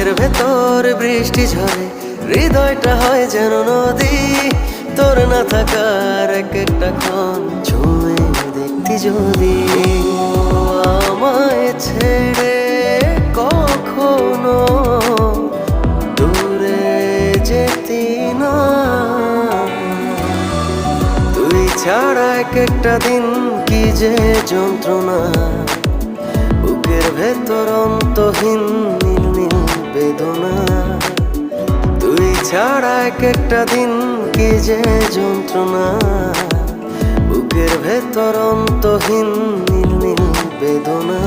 বুকের ভেতর বৃষ্টি ঝরে, হৃদয়টা হয় যেন নদী। তোর না থাকার এক একটা ক্ষণ ছুঁয়ে দেখতি যদি। আমায় ছেড়ে কখনো দূরে যেতি না, তুই ছাড়া এক একটা দিন কি যে যন্ত্রণা। বুকের ভেতর অন্তহীন নীল নীল বেদনা, তুই ছাড়া এক একটা দিন কি যে যন্ত্রণা। বুকের ভেতর অন্তহীন নীল নীল বেদনা।